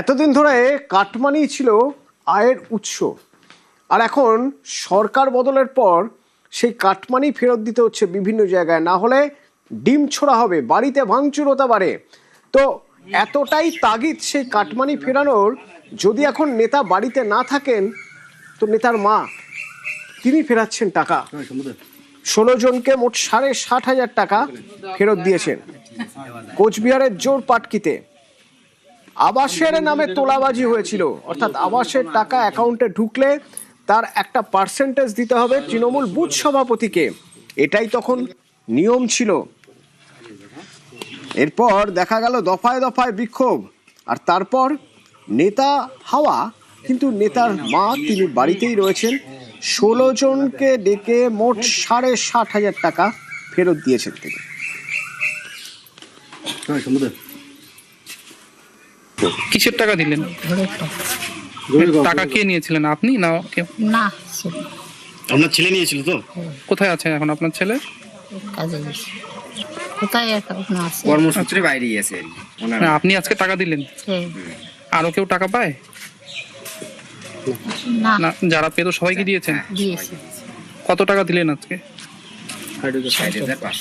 এতদিন ধরে কাটমানি ছিল আয়ের উৎস, আর এখন সরকার বদলের পর সেই কাটমানি ফেরত দিতে হচ্ছে বিভিন্ন জায়গায়, না হলে ডিম ছোড়া হবে, বাড়িতে ভাঙচুর হতে পারে। তো এতটাই তাগিদ সেই কাটমানি ফেরানোর, যদি এখন নেতা বাড়িতে না থাকেন তো নেতার মা তিনি ফেরাচ্ছেন টাকা। 16 জনকে মোট 60,500 টাকা ফেরত দিয়েছেন। কোচবিহারের জোর পাটকিতে আবাসের নামে তোলাবাজি হয়েছিল, অর্থাৎ আবাসের টাকা অ্যাকাউন্টে ঢুকলে তার একটা পার্সেন্টেজ দিতে হবে তৃণমূল বুথ সভাপতিকে, এটাই তখন নিয়ম ছিল। এরপর দেখা গেল দফায় দফায় বিক্ষোভ, আর তারপর নেতা হাওয়া, কিন্তু নেতার মা তিনি বাড়িতেই রয়েছেন। 16 জনকে ডেকে মোট 60,500 টাকা ফেরত দিয়েছেন তিনি। কিসের টাকা দিলেন? টাকা কে নিয়েছিলেন, আপনি না কেউ? না, আপনার ছেলে নিয়েছিল তো? কোথায় আছে এখন আপনার ছেলে? কাজে গেছে। কোথায় এখন আছে? কর্মসূত্রে বাইরে গেছে। না, আপনি আজকে টাকা দিলেন, হ্যাঁ। আরো কেউ টাকা পায় না, না? যারা পেত সবাইকে দিয়েছেন? দিয়েছে। কত টাকা দিলেন আজকে? 60,500।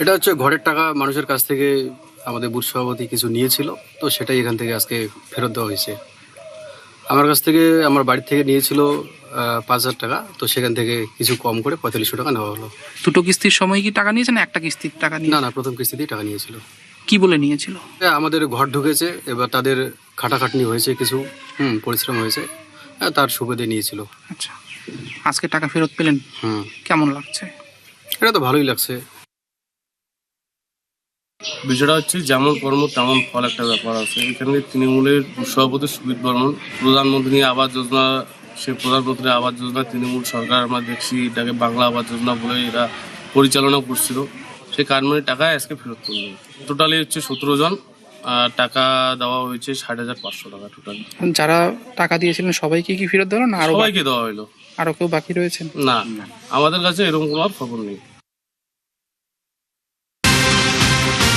এটা হচ্ছে ঘরের টাকা মানুষের কাছ থেকে আমাদের বুথ সভাপতি কিছু নিয়েছিল, তো সেটাই এখান থেকে আজকে ফেরত দেওয়া হয়েছে। আমার কাছ থেকে, আমার বাড়ি থেকে নিয়েছিল 5,000 টাকা, তো সেখান থেকে কিছু কম করে 4500 টাকা নেওয়া হলো। দুটো কিস্তির সময় কি টাকা নিয়েছেন, একটা কিস্তির টাকা নিয়ে? না না, প্রথম কিস্তিতেই টাকা নিয়েছিল। কি বলে নিয়েছিল? আমাদের ঘর ঢুকেছে, এবার তাদের খাটাখাটনি হয়েছে, কিছু পরিশ্রম হয়েছে, তার সুবিধে নিয়েছিল। আচ্ছা, আজকে টাকা ফেরত পেলেন, কেমন লাগছে? এটা তো ভালোই লাগছে। বিষয়টা হচ্ছে যেমন কর্ম তেমন ফল, একটা ব্যাপার আছে। এখানে তৃণমূলের সভাপতি সুবিত বর্মন প্রধানমন্ত্রী আবাস যোজনা, সে প্রধানমন্ত্রী আবাস যোজনা তৃণমূল সরকার আমরা দেখছি এটাকে বাংলা আবাস যোজনা বলে এরা পরিচালনা করছিল। সেই কারণে টাকা আজকে ফেরত করবে। টোটালি হচ্ছে 17 জন, টাকা দেওয়া হয়েছে 60,500 টাকা টোটাল। যারা টাকা দিয়েছিলেন সবাইকে কি ফেরত দিল না আরো সবাইকে দেওয়া হলো। আরো কেউ বাকি রয়েছেন? না, আমাদের কাছে এরকম কোনো খবর নেই।